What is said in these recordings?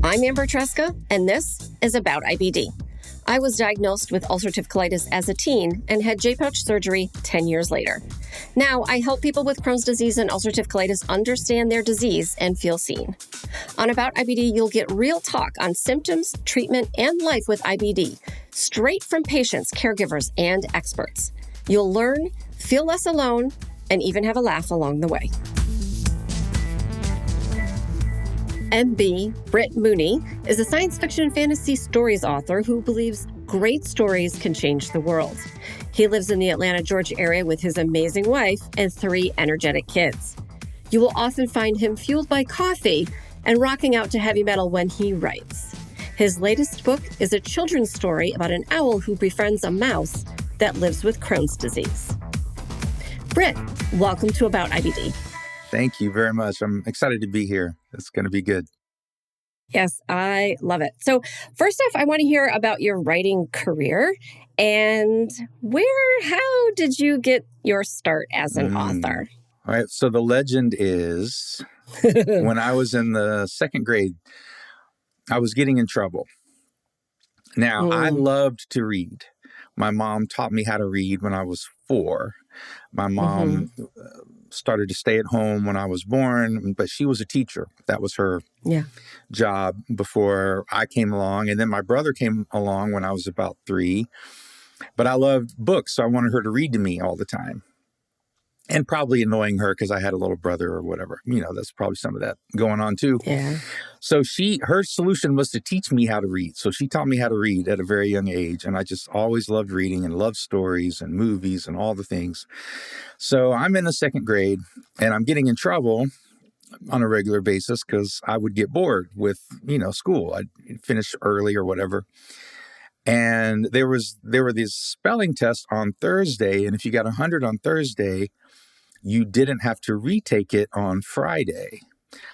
I'm Amber Tresca, and this is About IBD. I was diagnosed with ulcerative colitis as a teen and had J-pouch surgery 10 years later. Now, I help people with Crohn's disease and ulcerative colitis understand their disease and feel seen. On About IBD, you'll get real talk on symptoms, treatment, and life with IBD, straight from patients, caregivers, and experts. You'll learn, feel less alone, and even have a laugh along the way. MB, Britt Mooney, is a science fiction and fantasy stories author who believes great stories can change the world. He lives in the Atlanta, Georgia area with his amazing wife and 3 energetic kids. You will often find him fueled by coffee and rocking out to heavy metal when he writes. His latest book is a children's story about an owl who befriends a mouse that lives with Crohn's disease. Britt, welcome to About IBD. Thank you very much. I'm excited to be here. It's going to be good. Yes, I love it. So first off, I want to hear about your writing career and how did you get your start as an author? All right. So the legend is when I was in the 2nd grade, I was getting in trouble. Now, I loved to read. My mom taught me how to read when I was 4. My mom started to stay at home when I was born, but she was a teacher. That was her job before I came along. And then my brother came along when I was about 3. But I loved books, so I wanted her to read to me all the time. And probably annoying her because I had a little brother or whatever. You know, that's probably some of that going on too. Yeah. So her solution was to teach me how to read. So she taught me how to read at a very young age. And I just always loved reading and loved stories and movies and all the things. So I'm in the 2nd grade and I'm getting in trouble on a regular basis because I would get bored with, school. I'd finish early or whatever. And there were these spelling tests on Thursday. And if you got 100 on Thursday, you didn't have to retake it on Friday.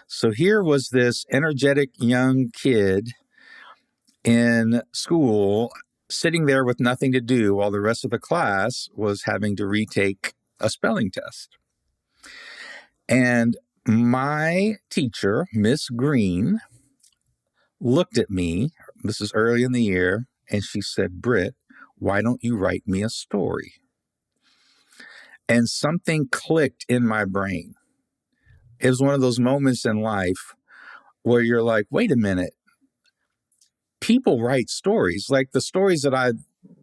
So here was this energetic young kid in school sitting there with nothing to do while the rest of the class was having to retake a spelling test. And my teacher, Miss Green, looked at me, this is early in the year, and she said, "Britt, why don't you write me a story?" And something clicked in my brain. It was one of those moments in life where you're like, wait a minute. People write stories, like the stories that I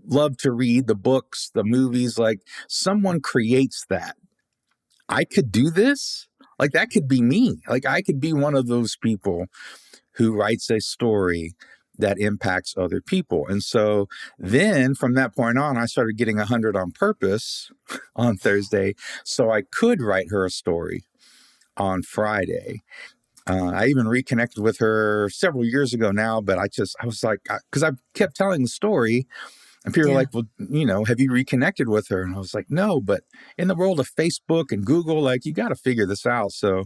love to read, the books, the movies, like someone creates that. I could do this? Like that could be me. Like I could be one of those people who writes a story that impacts other people. And so then from that point on, I started getting 100 on purpose on Thursday so I could write her a story on Friday. I even reconnected with her several years ago now, but I was like, because I kept telling the story and people were like, well, have you reconnected with her? And I was like, no, but in the world of Facebook and Google, like you got to figure this out. So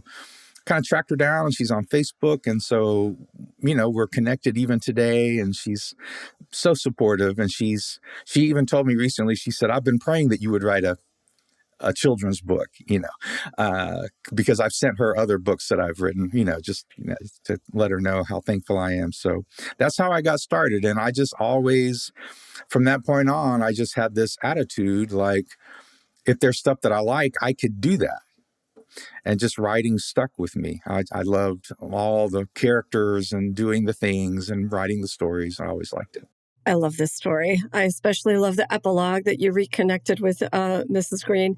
kind of tracked her down and she's on Facebook. And so, we're connected even today and she's so supportive. And she even told me recently, she said, I've been praying that you would write a children's book, because I've sent her other books that I've written, just to let her know how thankful I am. So that's how I got started. And I just always, from that point on, I just had this attitude, like, if there's stuff that I like, I could do that. And just writing stuck with me. I loved all the characters and doing the things and writing the stories. I always liked it. I love this story. I especially love the epilogue that you reconnected with Mrs. Green.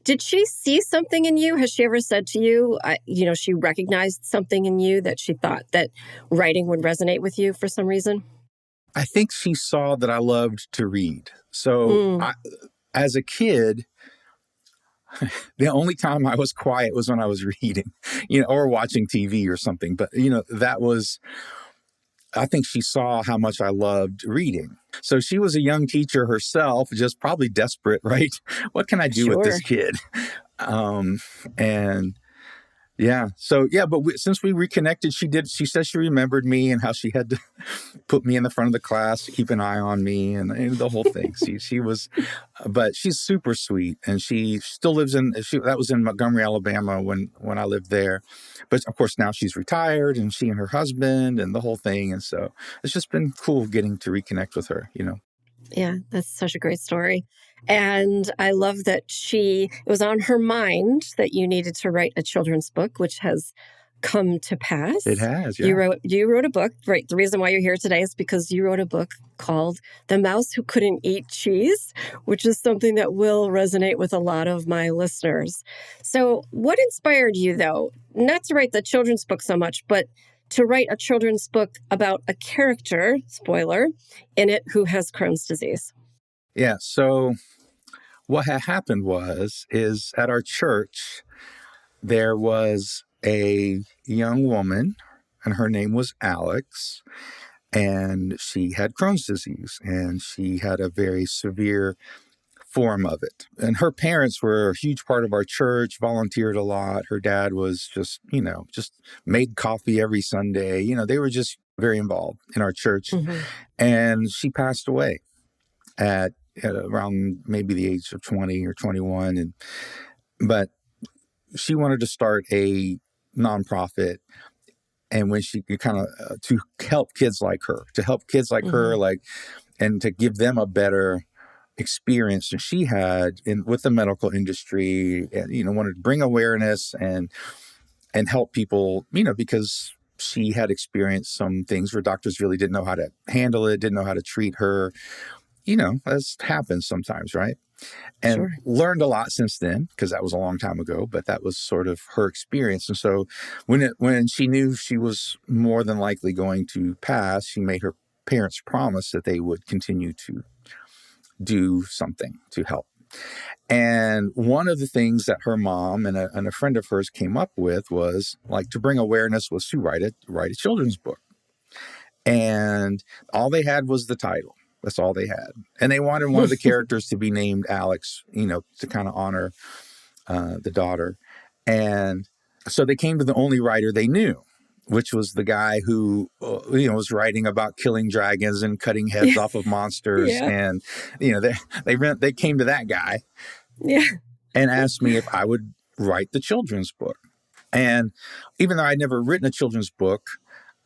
Did she see something in you? Has she ever said to you, she recognized something in you that she thought that writing would resonate with you for some reason? I think she saw that I loved to read. So as a kid, the only time I was quiet was when I was reading, or watching TV or something. But, I think she saw how much I loved reading. So she was a young teacher herself, just probably desperate, right? What can I do with this kid? And Yeah. So yeah, but since we reconnected, she said she remembered me and how she had to put me in the front of the class to keep an eye on me and the whole thing. She was, but she's super sweet, and she still lives that was in Montgomery, Alabama when I lived there. But of course now she's retired, and she and her husband and the whole thing. And so it's just been cool getting to reconnect with her, you know. Yeah, that's such a great story. And I love that it was on her mind that you needed to write a children's book, which has come to pass. It has, You yeah. wrote a book, right? The reason why you're here today is because you wrote a book called The Mouse Who Couldn't Eat Cheese, which is something that will resonate with a lot of my listeners. So what inspired you, though, not to write the children's book so much, but to write a children's book about a character, spoiler, in it who has Crohn's disease? Yeah. So what had happened is at our church, there was a young woman, and her name was Alex, and she had Crohn's disease, and she had a very severe form of it. And her parents were a huge part of our church, volunteered a lot. Her dad was just made coffee every Sunday. They were just very involved in our church. Mm-hmm. And she passed away at around maybe the age of 20 or 21. But she wanted to start a nonprofit, and when she kind of to help kids like her, Mm-hmm. like, and to give them a better experience than she had with the medical industry, and wanted to bring awareness and help people, because she had experienced some things where doctors really didn't know how to handle it, didn't know how to treat her, as happens sometimes, right? And Sure. learned a lot since then, because that was a long time ago, but that was sort of her experience. And so when she knew she was more than likely going to pass, she made her parents promise that they would continue to do something to help. And one of the things that her mom and a friend of hers came up with was, like, to bring awareness, was to write a children's book. And all they had was the title. That's all they had. And they wanted one of the characters to be named Alex, to kind of honor the daughter. And so they came to the only writer they knew, which was the guy who, was writing about killing dragons and cutting heads off of monsters. Yeah. And, they came to that guy Yeah. and asked me if I would write the children's book. And even though I'd never written a children's book,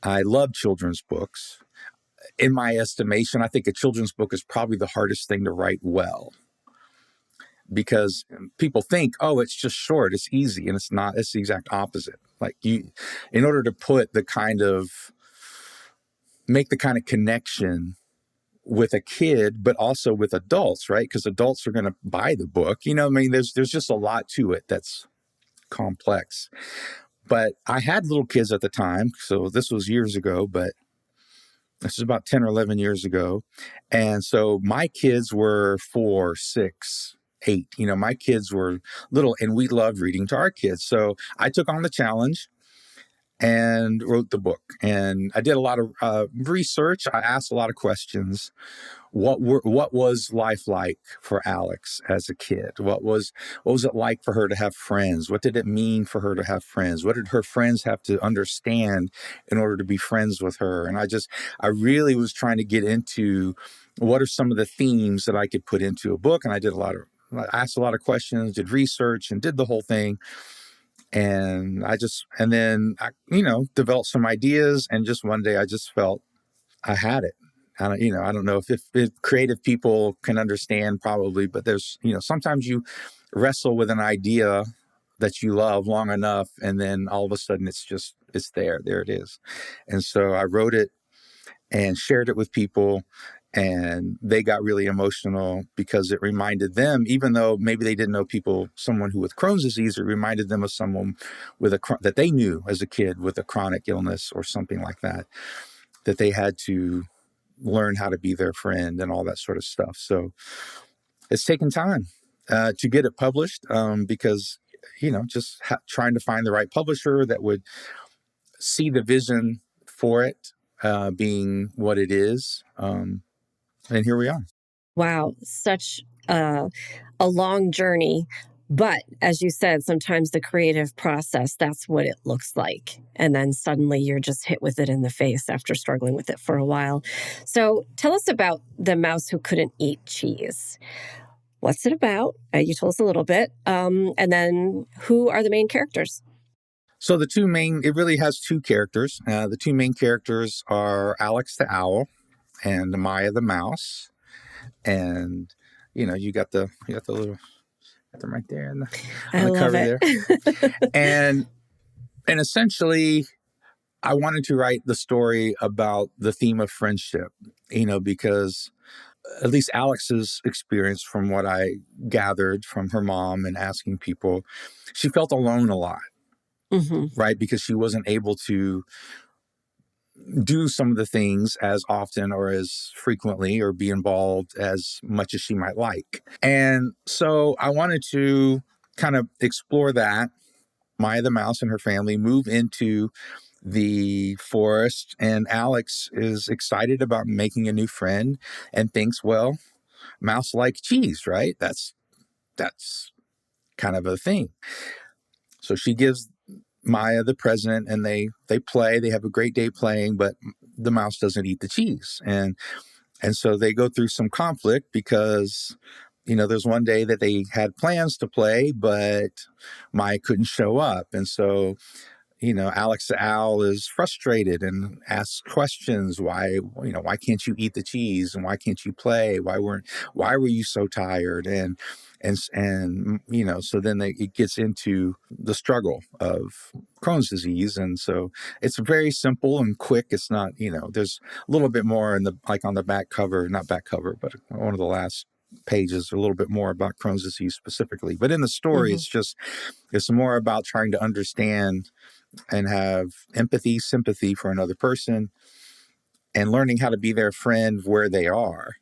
I love children's books. In my estimation, I think a children's book is probably the hardest thing to write well, because people think, oh, it's just short, it's easy, and it's not. It's the exact opposite. Like, in order to make the kind of connection with a kid, but also with adults, right? Because adults are going to buy the book. I mean, there's just a lot to it that's complex. But I had little kids at the time, so this was years ago, but this is about 10 or 11 years ago. And so my kids were 4, 6, 8. My kids were little, and we loved reading to our kids. So I took on the challenge and wrote the book. And I did a lot of research. I asked a lot of questions. What was life like for Alex as a kid? What was it like for her to have friends? What did it mean for her to have friends? What did her friends have to understand in order to be friends with her? And I really was trying to get into what are some of the themes that I could put into a book. And I asked a lot of questions, did research, and did the whole thing. And then I, developed some ideas. And just one day I just felt I had it. I don't know if creative people can understand, probably, but there's, sometimes you wrestle with an idea that you love long enough, and then all of a sudden it's there it is. And so I wrote it and shared it with people, and they got really emotional because it reminded them, even though maybe they didn't know someone who with Crohn's disease, it reminded them of someone that they knew as a kid with a chronic illness or something like that they had to learn how to be their friend and all that sort of stuff. So it's taken time to get it published, because, just trying to find the right publisher that would see the vision for it being what it is. And here we are. Wow, such a long journey. But as you said, sometimes the creative process, that's what it looks like. And then suddenly you're just hit with it in the face after struggling with it for a while. So tell us about The Mouse Who Couldn't Eat Cheese. What's it about? You told us a little bit. And then who are the main characters? So it really has two characters. The two main characters are Alex the owl and Maya the mouse. And, you got the little, got them right there on the love cover it. there. And essentially, I wanted to write the story about the theme of friendship, because at least Alex's experience, from what I gathered from her mom and asking people, she felt alone a lot, right? Because she wasn't able to do some of the things as often or as frequently or be involved as much as she might like. And so I wanted to kind of explore that. Maya the mouse and her family move into the forest, and Alex is excited about making a new friend and thinks, well, mouse like cheese, right? That's kind of a thing. So she gives Maya the present, and they play. They have a great day playing, but the mouse doesn't eat the cheese, and so they go through some conflict because there's one day that they had plans to play, but Maya couldn't show up, and so Alex the owl is frustrated and asks questions. Why can't you eat the cheese, and why can't you play? Why were you so tired? And so then it gets into the struggle of Crohn's disease. And so it's very simple and quick. It's not, there's a little bit more on the back cover, not back cover, but one of the last pages, a little bit more about Crohn's disease specifically. But in the story, it's more about trying to understand and have empathy, sympathy for another person, and learning how to be their friend where they are,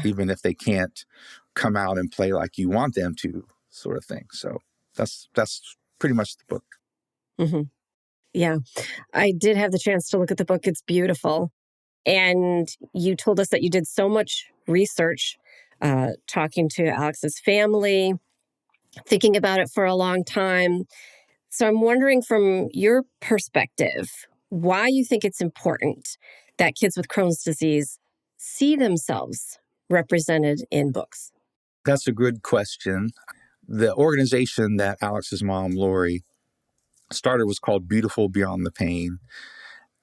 even if they can't come out and play like you want them to, sort of thing. So that's pretty much the book. Yeah, I did have the chance to look at the book. It's beautiful. And you told us that you did so much research, talking to Alex's family, thinking about it for a long time. So I'm wondering, from your perspective, why you think it's important that kids with Crohn's disease see themselves represented in books. That's a good question. The organization that Alex's mom, Lori, started was called Beautiful Beyond the Pain.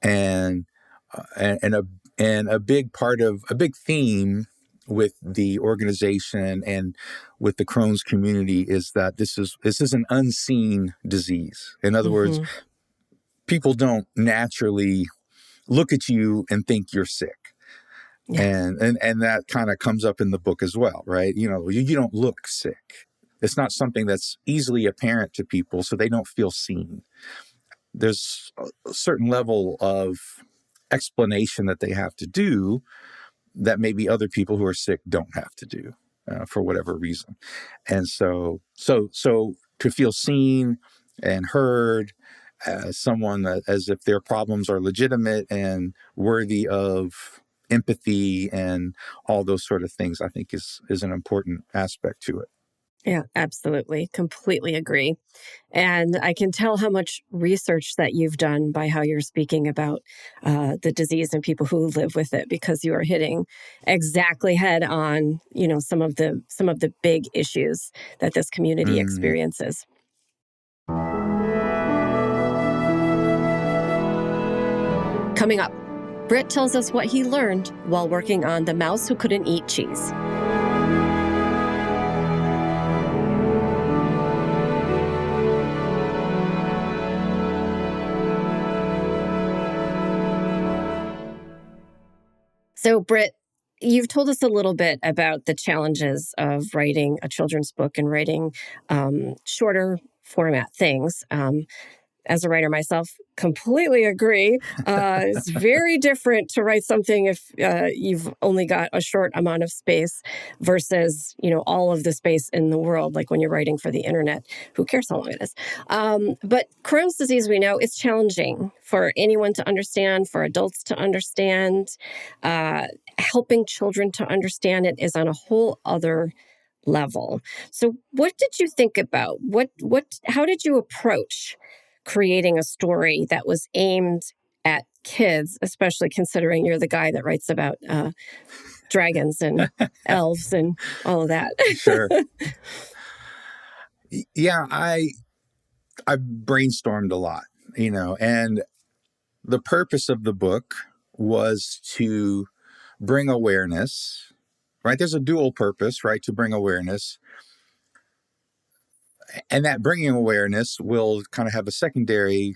And a big theme with the organization and with the Crohn's community is that this is an unseen disease. In other words, people don't naturally look at you and think you're sick. Yeah. And that kind of comes up in the book as well, right? You don't look sick. It's not something that's easily apparent to people, so they don't feel seen. There's a certain level of explanation that they have to do that maybe other people who are sick don't have to do for whatever reason. And so to feel seen and heard as someone as if their problems are legitimate and worthy of empathy and all those sort of things, I think is an important aspect to it. Yeah, absolutely. Completely agree. And I can tell how much research that you've done by how you're speaking about the disease and people who live with it, because you are hitting exactly head on, some of the big issues that this community experiences. Coming up, Britt tells us what he learned while working on The Mouse Who Couldn't Eat Cheese. So, Britt, you've told us a little bit about the challenges of writing a children's book and writing shorter format things. As a writer myself, completely agree. It's very different to write something if you've only got a short amount of space versus, all of the space in the world, like when you're writing for the internet. Who cares how long it is? But Crohn's disease, we know, it's challenging for anyone to understand, for adults to understand. Helping children to understand it is on a whole other level. So what did you think about? How did you approach creating a story that was aimed at kids, especially considering you're the guy that writes about dragons and elves and all of that? Sure. Yeah, I brainstormed a lot, and the purpose of the book was to bring awareness, right? There's a dual purpose, right? To bring awareness. And that bringing awareness will kind of have a secondary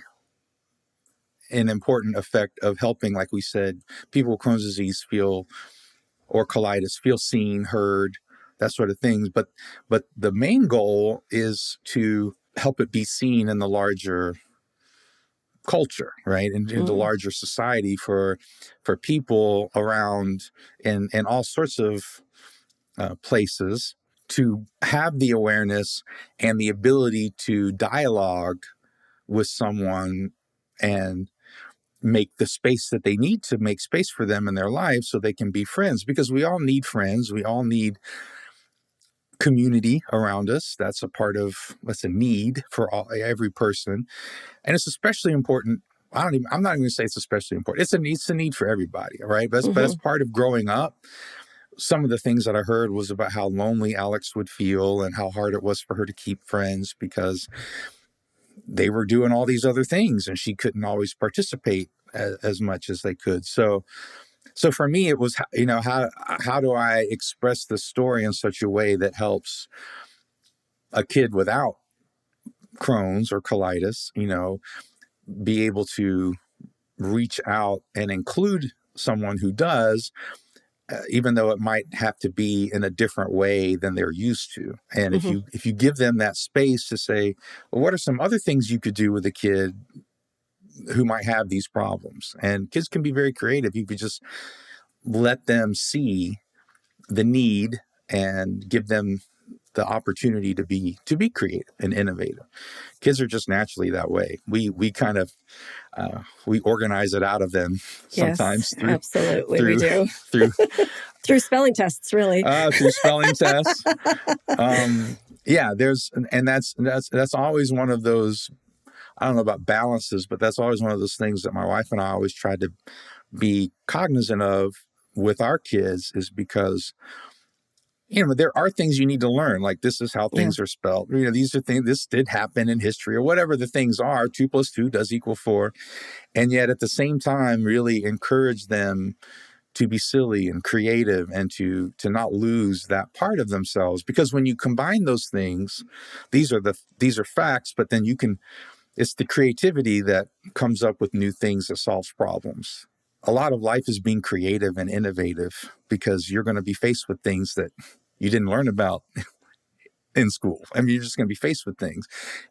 and important effect of helping, like we said, people with Crohn's disease or colitis feel seen, heard, that sort of things. But the main goal is to help it be seen in the larger culture, right? And in the larger society for people around in all sorts of places to have the awareness and the ability to dialogue with someone and make the space that they need to make space for them in their lives so they can be friends, because we all need friends. We all need community around us. That's a need for every person. And it's especially important. I'm not even going to say it's especially important. It's a need for everybody. Right. But that's part of growing up. Some of the things that I heard was about how lonely Alex would feel and how hard it was for her to keep friends because they were doing all these other things and she couldn't always participate as much as they could. So for me, it was, how do I express the story in such a way that helps a kid without Crohn's or colitis, be able to reach out and include someone who does, even though it might have to be in a different way than they're used to. And if you give them that space to say, well, what are some other things you could do with a kid who might have these problems? And kids can be very creative. You could just let them see the need and give them the opportunity to be creative and innovative. Kids are just naturally that way. We kind of we organize it out of them sometimes. Yes, absolutely, we do. Through spelling tests, really. Through spelling tests. Yeah, that's always one of those. I don't know about balances, but that's always one of those things that my wife and I always tried to be cognizant of with our kids, is because there are things you need to learn. Like, this is how things are spelled. These are things, this did happen in history, or whatever the things are. 2 + 2 does equal 4. And yet at the same time, really encourage them to be silly and creative and to not lose that part of themselves. Because when you combine those things, these are facts, but then it's the creativity that comes up with new things that solves problems. A lot of life is being creative and innovative because you're going to be faced with things that you didn't learn about in school. I mean, you're just going to be faced with things.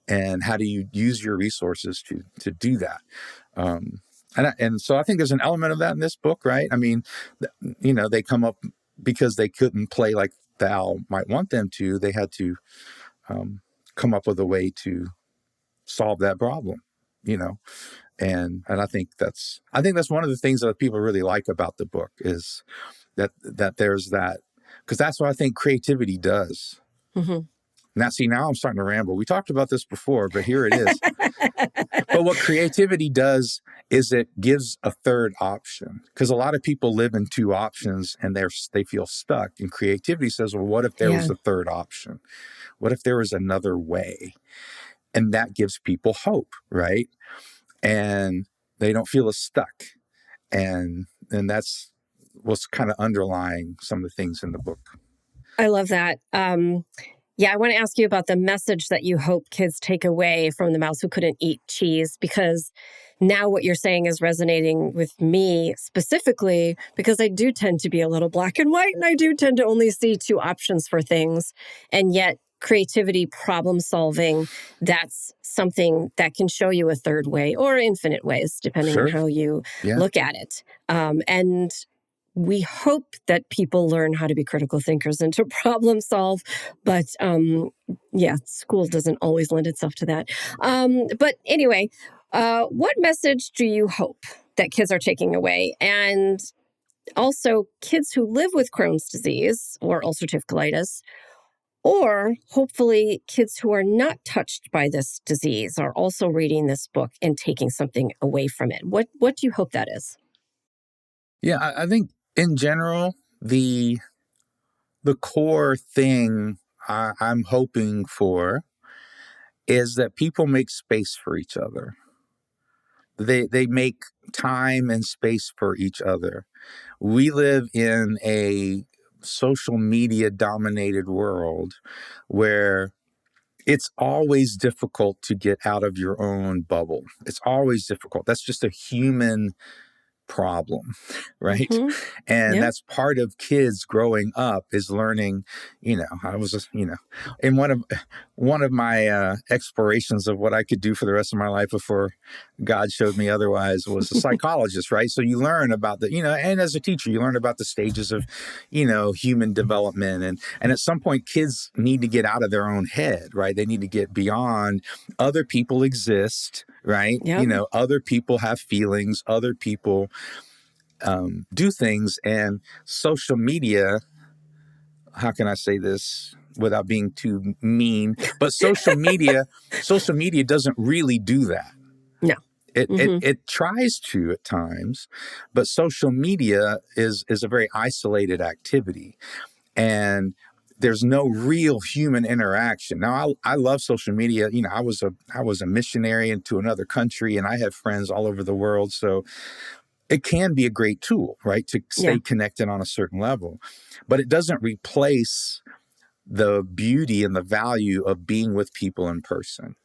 And how do you use your resources to do that? And so I think there's an element of that in this book, right? I mean, they come up because they couldn't play like the owl might want them to. They had to come up with a way to solve that problem, And I think that's one of the things that people really like about the book, is that there's that, because that's what I think creativity does. Now I'm starting to ramble. We talked about this before, but here it is. But what creativity does is it gives a third option, because a lot of people live in 2 options and they feel stuck. And creativity says, well, what if there was a third option? What if there was another way? And that gives people hope, right? And they don't feel as stuck. And that's what's kind of underlying some of the things in the book. I love that. Yeah, I want to ask you about the message that you hope kids take away from The Mouse Who Couldn't Eat Cheese, because now what you're saying is resonating with me specifically, because I do tend to be a little black and white, and I do tend to only see 2 options for things. And yet creativity, problem solving, that's something that can show you a third way or infinite ways, depending on how you look at it. And we hope that people learn how to be critical thinkers and to problem solve. But school doesn't always lend itself to that. But anyway, what message do you hope that kids are taking away? And also, kids who live with Crohn's disease or ulcerative colitis, Or hopefully kids who are not touched by this disease are also reading this book and taking something away from it. What do you hope that is? Yeah, I think in general, the core thing I'm hoping for is that people make space for each other. They make time and space for each other. We live in a social media dominated world where it's always difficult to get out of your own bubble. It's always difficult. That's just a human problem, right? Mm-hmm. And Yeah. that's part of kids growing up is learning. I was just, in one of my explorations of what I could do for the rest of my life before God showed me otherwise was a psychologist, right? So you learn about and as a teacher, you learn about the stages of, human development. And at some point, kids need to get out of their own head, right? They need to get beyond other people exist, right? Yep. Other people have feelings, other people do things, and social media, how can I say this without being too mean, but social media doesn't really do that. No. It, it Mm-hmm. it tries to at times, but social media is a very isolated activity, and there's no real human interaction. Now, I love social media. I was a missionary into another country, and I have friends all over the world. So it can be a great tool, right, to Yeah. stay connected on a certain level, but it doesn't replace the beauty and the value of being with people in person.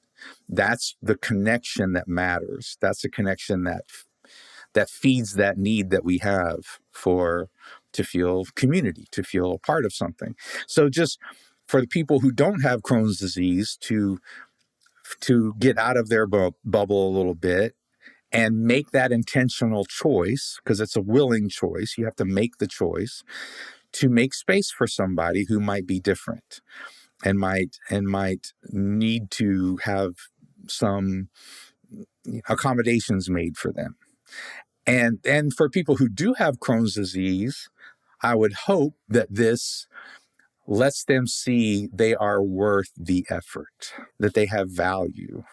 That's the connection that matters. That's the connection that feeds that need that we have to feel community, to feel a part of something. So just for the people who don't have Crohn's disease to get out of their bubble a little bit and make that intentional choice, because it's a willing choice. You have to make the choice to make space for somebody who might be different and might need to have some accommodations made for them. And for people who do have Crohn's disease, I would hope that this lets them see they are worth the effort, that they have value,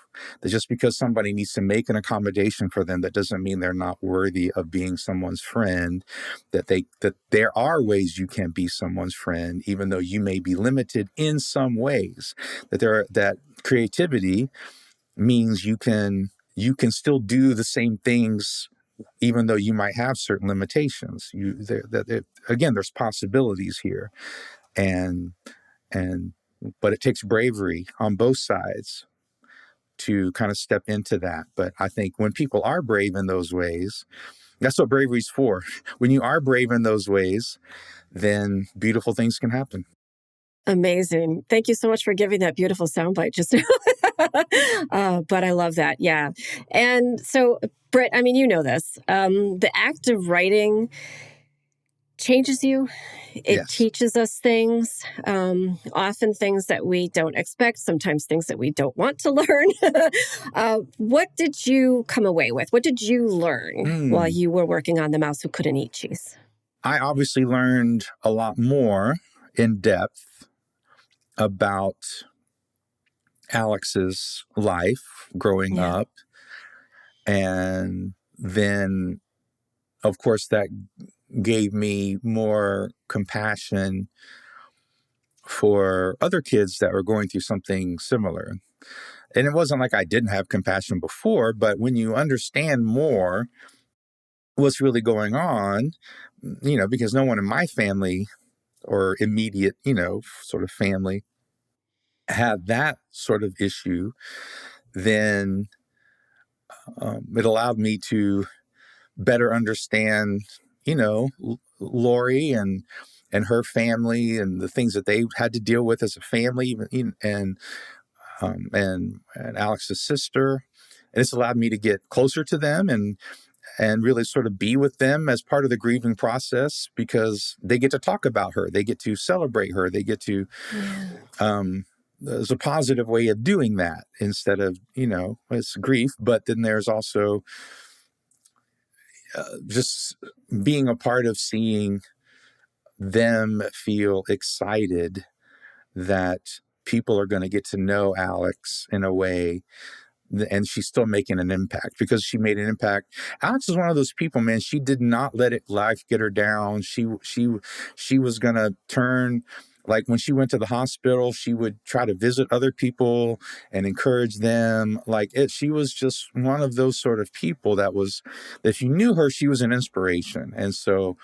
that just because somebody needs to make an accommodation for them, that doesn't mean they're not worthy of being someone's friend, that there are ways you can be someone's friend, even though you may be limited in some ways, that creativity means you can still do the same things even though you might have certain limitations. Again, there's possibilities here, and but it takes bravery on both sides to kind of step into that. But I think when people are brave in those ways, that's what bravery's for. When you are brave in those ways, then beautiful things can happen. Amazing. Thank you so much for giving that beautiful soundbite just now. But I love that. Yeah. And so, Britt, I mean, you know this. The act of writing changes you. It Yes. teaches us things, often things that we don't expect, sometimes things that we don't want to learn. What did you come away with? What did you learn while you were working on The Mouse Who Couldn't Eat Cheese? I obviously learned a lot more in depth about Alex's life growing Yeah. up. And then, of course, that gave me more compassion for other kids that were going through something similar. And it wasn't like I didn't have compassion before, but when you understand more what's really going on, because no one in my family or immediate, sort of family had that sort of issue, then it allowed me to better understand, Lori and her family and the things that they had to deal with as a family, and Alex's sister. And it's allowed me to get closer to them and really sort of be with them as part of the grieving process, because they get to talk about her, they get to celebrate her, they get to there's a positive way of doing that instead of, it's grief, but then there's also just being a part of seeing them feel excited that people are going to get to know Alex in a way, and she's still making an impact because she made an impact. Alex is one of those people, man. She did not let life get her down. She was going to turn, like when she went to the hospital, she would try to visit other people and encourage them. She was just one of those sort of people that if you knew her, she was an inspiration. And so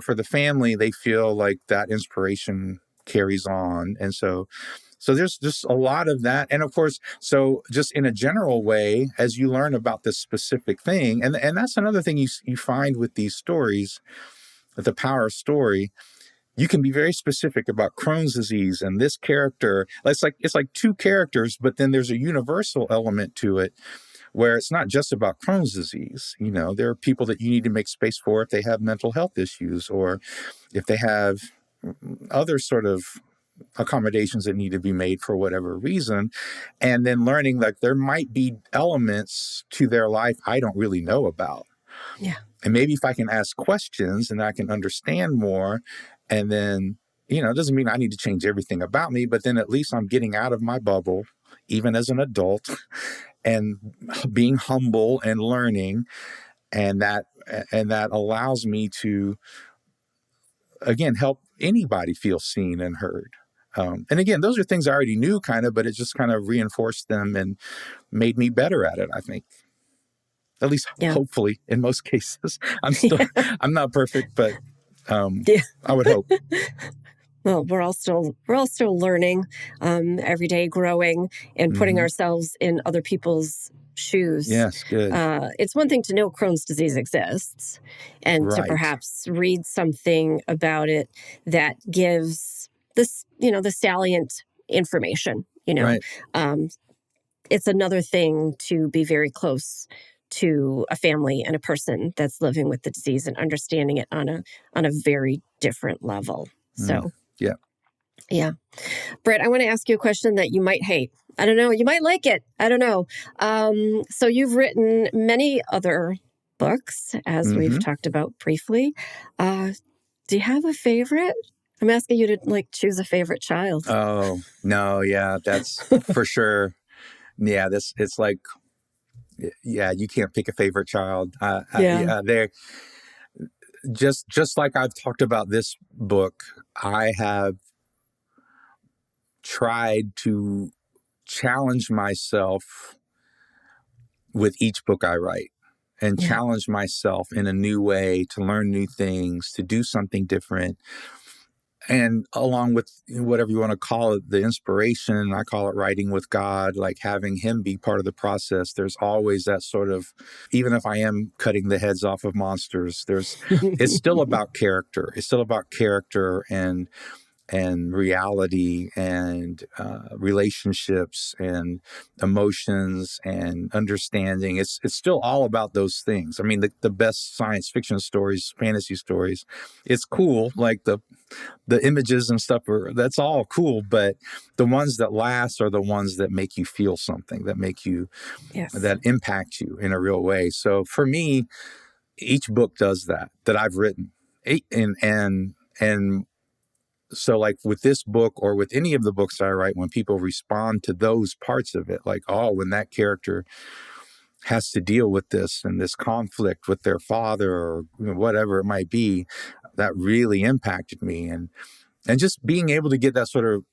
for the family, they feel like that inspiration carries on. And so there's just a lot of that. And of course, so just in a general way, as you learn about this specific thing, and that's another thing you find with these stories, the power of story, you can be very specific about Crohn's disease and this character. It's like two characters, but then there's a universal element to it where it's not just about Crohn's disease. There are people that you need to make space for if they have mental health issues or if they have other sort of accommodations that need to be made for whatever reason. And then learning like there might be elements to their life I don't really know about. Yeah. And maybe if I can ask questions and I can understand more, and then, it doesn't mean I need to change everything about me, but then at least I'm getting out of my bubble, even as an adult, and being humble and learning. And that allows me to, again, help anybody feel seen and heard. And again, those are things I already knew kind of, but it just kind of reinforced them and made me better at it, I think. At least hopefully in most cases. I'm not perfect, but I would hope. Well, we're all still learning, every day, growing and putting ourselves in other people's shoes. Yes, good. It's one thing to know Crohn's disease exists and to perhaps read something about it that gives this, the salient information, Right. It's another thing to be very close to a family and a person that's living with the disease and understanding it on a very different level. So, yeah. Britt, I want to ask you a question that you might hate. I don't know. You might like it. I don't know. So you've written many other books, as we've talked about briefly. Do you have a favorite? I'm asking you to choose a favorite child. Oh, no. Yeah, that's for sure. Yeah, it's like, you can't pick a favorite child. They're just like I've talked about this book. I have tried to challenge myself with each book I write and challenge myself in a new way to learn new things, to do something different. And along with whatever you want to call it, the inspiration, I call it writing with God, like having him be part of the process. There's always that sort of, even if I am cutting the heads off of monsters, it's still about character. It's still about character and reality and relationships and emotions and understanding. It's still all about those things. I mean, the best science fiction stories, fantasy stories, it's cool. Like the images and stuff that's all cool, but the ones that last are the ones that make you feel something, that make you, that impact you in a real way. So for me, each book does that I've written. And so like with this book or with any of the books I write, when people respond to those parts of it, like, oh, when that character has to deal with this and this conflict with their father or whatever it might be, that really impacted me. And just being able to get that sort of,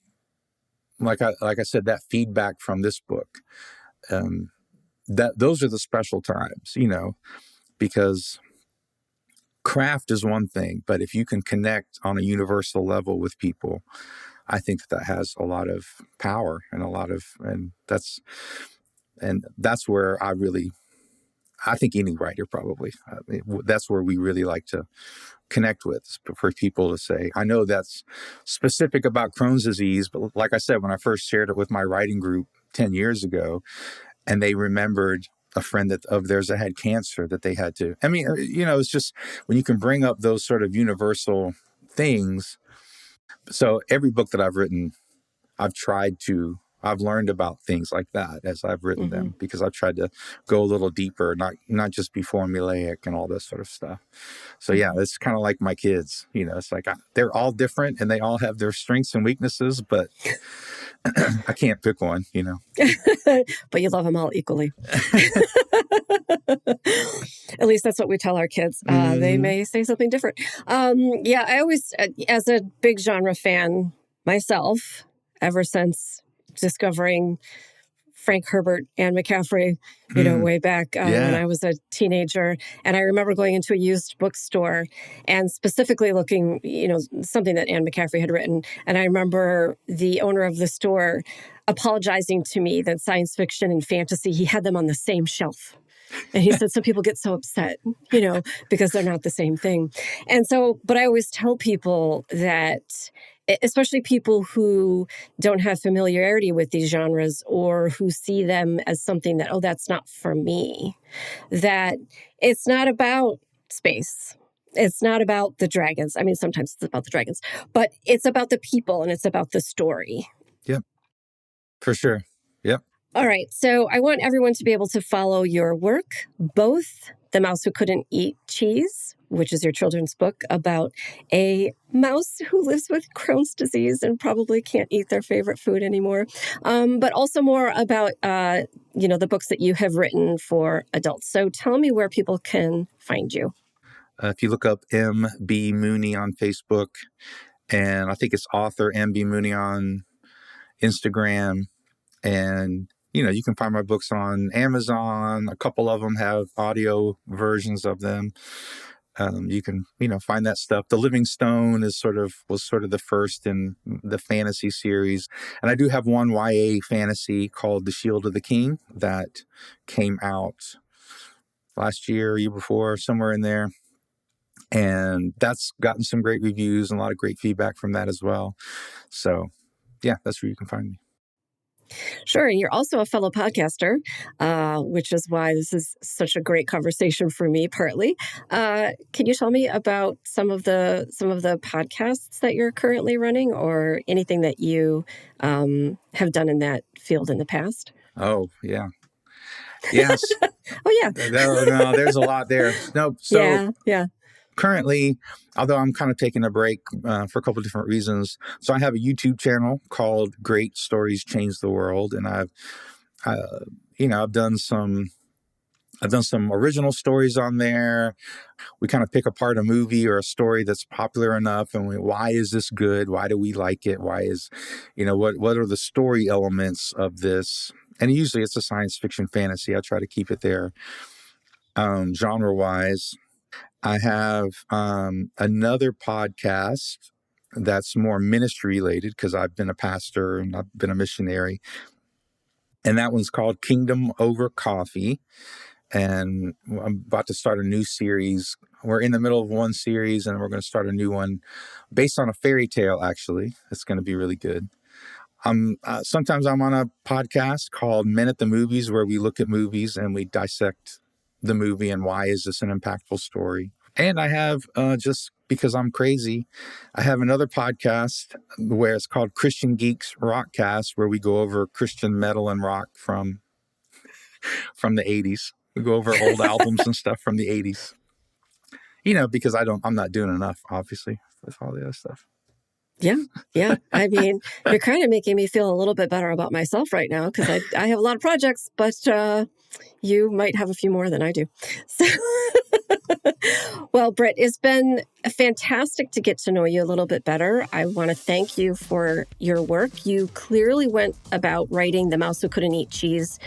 like I said, that feedback from this book, that those are the special times, because craft is one thing, but if you can connect on a universal level with people, I think that has a lot of power and that's where I think any writer probably, that's where we really like to connect with, for people to say, I know that's specific about Crohn's disease, but like I said, when I first shared it with my writing group 10 years ago, and they remembered a friend of theirs that had cancer that they had to, it's just when you can bring up those sort of universal things. So every book that I've written, I've tried to I've learned about things like that as I've written them, because I've tried to go a little deeper, not just be formulaic and all this sort of stuff. So yeah, it's kind of like my kids, it's like they're all different and they all have their strengths and weaknesses, but I can't pick one, But you love them all equally. At least that's what we tell our kids. They may say something different. Yeah, I always, as a big genre fan myself, ever since discovering Frank Herbert and McCaffrey, way back when I was a teenager. And I remember going into a used bookstore and specifically looking, something that Anne McCaffrey had written. And I remember the owner of the store apologizing to me that science fiction and fantasy, he had them on the same shelf. And he said, some people get so upset, because they're not the same thing. And so, but I always tell people that, especially people who don't have familiarity with these genres or who see them as something that, that's not for me, that it's not about space. It's not about the dragons. I mean, sometimes it's about the dragons, but it's about the people and it's about the story. Yep, for sure. Yep. All right. So I want everyone to be able to follow your work, both The Mouse Who Couldn't Eat Cheese, which is your children's book about a mouse who lives with Crohn's disease and probably can't eat their favorite food anymore, but also more about, the books that you have written for adults. So tell me where people can find you. If you look up M.B. Mooney on Facebook, and I think it's author M.B. Mooney on Instagram, and you can find my books on Amazon. A couple of them have audio versions of them. You can, find that stuff. The Living Stone was sort of the first in the fantasy series. And I do have one YA fantasy called The Shield of the King that came out last year before, somewhere in there. And that's gotten some great reviews and a lot of great feedback from that as well. So yeah, that's where you can find me. Sure. And you're also a fellow podcaster, which is why this is such a great conversation for me, partly. Can you tell me about some of the podcasts that you're currently running or anything that you have done in that field in the past? Oh, yeah. Yes. Oh, yeah. No, there's a lot there. No, so yeah. Currently, although I'm kind of taking a break for a couple of different reasons. So I have a YouTube channel called Great Stories Change the World. And I've done some original stories on there. We kind of pick apart a movie or a story that's popular enough. And why is this good? Why do we like it? Why is, what are the story elements of this? And usually it's a science fiction fantasy. I try to keep it there genre-wise. I have another podcast that's more ministry related because I've been a pastor and I've been a missionary. And that one's called Kingdom Over Coffee. And I'm about to start a new series. We're in the middle of one series and we're going to start a new one based on a fairy tale, actually. It's going to be really good. Sometimes I'm on a podcast called Men at the Movies where we look at movies and we dissect the movie and why is this an impactful story. And I have, just because I'm crazy, I have another podcast where it's called Christian Geeks Rockcast, where we go over Christian metal and rock from the 80s. We go over old albums and stuff from the 80s. Because I'm not doing enough, obviously, with all the other stuff. Yeah. I mean, you're kind of making me feel a little bit better about myself right now because I have a lot of projects, but you might have a few more than I do. So, well, Britt, it's been fantastic to get to know you a little bit better. I want to thank you for your work. You clearly went about writing The Mouse Who Couldn't Eat Cheese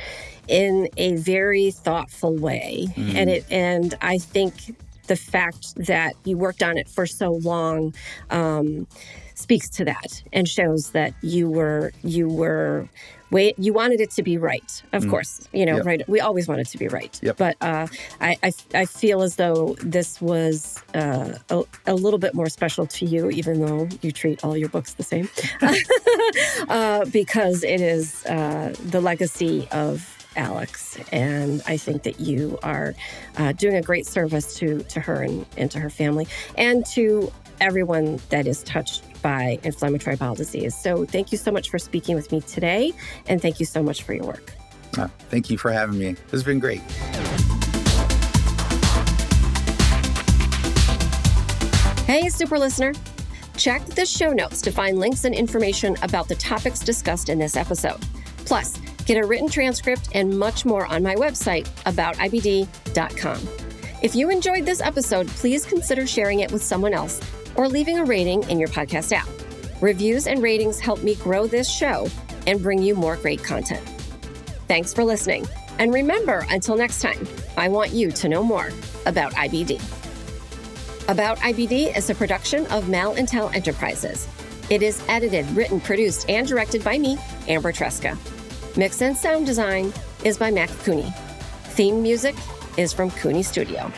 in a very thoughtful way. And I think the fact that you worked on it for so long speaks to that and shows that you wanted it to be right. Of course, Yep. Right. We always want it to be right. Yep. But I feel as though this was a little bit more special to you, even though you treat all your books the same, because it is the legacy of Alex. And I think that you are doing a great service to her and to her family and to everyone that is touched by inflammatory bowel disease. So thank you so much for speaking with me today, and thank you so much for your work. Thank you for having me. This has been great. Hey, super listener. Check the show notes to find links and information about the topics discussed in this episode. Plus, get a written transcript and much more on my website, aboutibd.com. If you enjoyed this episode, please consider sharing it with someone else or leaving a rating in your podcast app. Reviews and ratings help me grow this show and bring you more great content. Thanks for listening. And remember, until next time, I want you to know more about IBD. About IBD is a production of Mal and Tel Enterprises. It is edited, written, produced, and directed by me, Amber Tresca. Mix and sound design is by Mac Cooney. Theme music is from Cooney Studio.